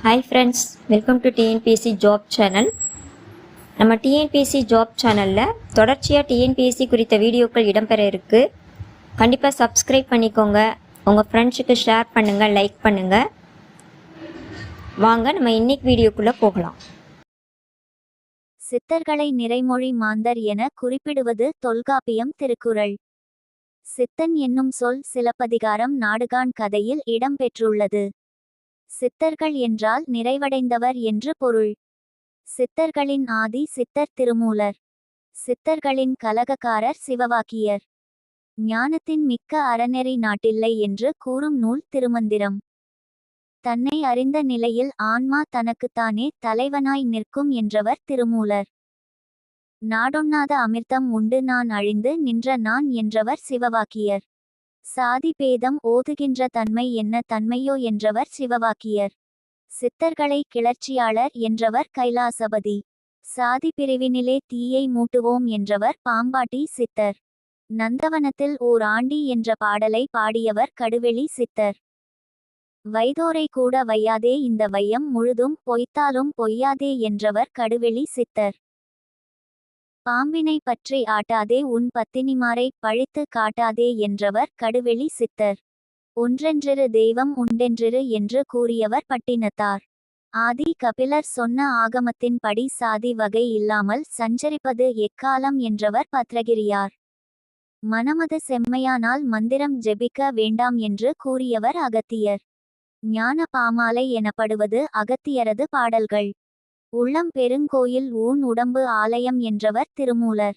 Hi friends, welcome to TNPSC job channel. நம்ம TNPSC job சேனலில் தொடர்ச்சியாக டிஎன்பிஎஸ்சி குறித்த வீடியோக்கள் இடம்பெற இருக்குது. கண்டிப்பாக சப்ஸ்கிரைப் பண்ணிக்கோங்க, உங்கள் ஃப்ரெண்ட்ஸுக்கு ஷேர் பண்ணுங்கள், லைக் பண்ணுங்கள். வாங்க நம்ம இன்னைக்கு வீடியோக்குள்ளே போகலாம். சித்தர்களை நிறைமொழி மாந்தர் என குறிப்பிடுவது தொல்காப்பியம் திருக்குறள். சித்தன் என்னும் சொல் சிலப்பதிகாரம் நாடுகாண் கதையில் இடம்பெற்றுள்ளது. சித்தர்கள் என்றால் நிறைவடைந்தவர் என்று பொருள். சித்தர்களின் ஆதி சித்தர் திருமூலர். சித்தர்களின் கலகக்காரர் சிவவாக்கியர். ஞானத்தின் மிக்க அறநெறி நாட்டில்லை என்று கூறும் நூல் திருமந்திரம். தன்னை அறிந்த நிலையில் ஆன்மா தனக்குத்தானே தலைவனாய் நிற்கும் என்றவர் திருமூலர். நாடொண்ணாத அமிர்தம் உண்டு நான் அழிந்து நின்ற நான் என்றவர் சிவவாக்கியர். சாதி பேதம் ஓதுகின்ற தன்மை என்ன தன்மையோ என்றவர் சிவவாக்கியர். சித்தர்களை கிளர்ச்சியாளர் என்றவர் கைலாசபதி. சாதி பிரிவினிலே தீயை மூட்டுவோம் என்றவர் பாம்பாட்டி சித்தர். நந்தவனத்தில் ஓர் ஆண்டி என்ற பாடலை பாடியவர் கடுவெளி சித்தர். வைதோரை கூட வையாதே இந்த வையம் முழுதும் பொய்த்தாலும் பொய்யாதே என்றவர் கடுவெளி சித்தர். பாம்பினை பற்றி ஆட்டாதே உன் பத்தினிமாரை பழித்து காட்டாதே என்றவர் கடுவெளி சித்தர். ஒன்றென்றிரு தெய்வம் உண்டென்றிரு என்று கூறியவர் பட்டினத்தார். ஆதி கபிலர் சொன்ன ஆகமத்தின் படி சாதி வகை இல்லாமல் சஞ்சரிப்பது எக்காலம் என்றவர் பத்ரகிரியார். மனமது செம்மையானால் மந்திரம் ஜெபிக்க வேண்டாம் என்று கூறியவர் அகத்தியர். ஞான பாமாலை எனப்படுவது அகத்தியரது பாடல்கள். உள்ளம் பெருங்கோயில் ஊன் உடம்பு ஆலயம் என்றவர் திருமூலர்.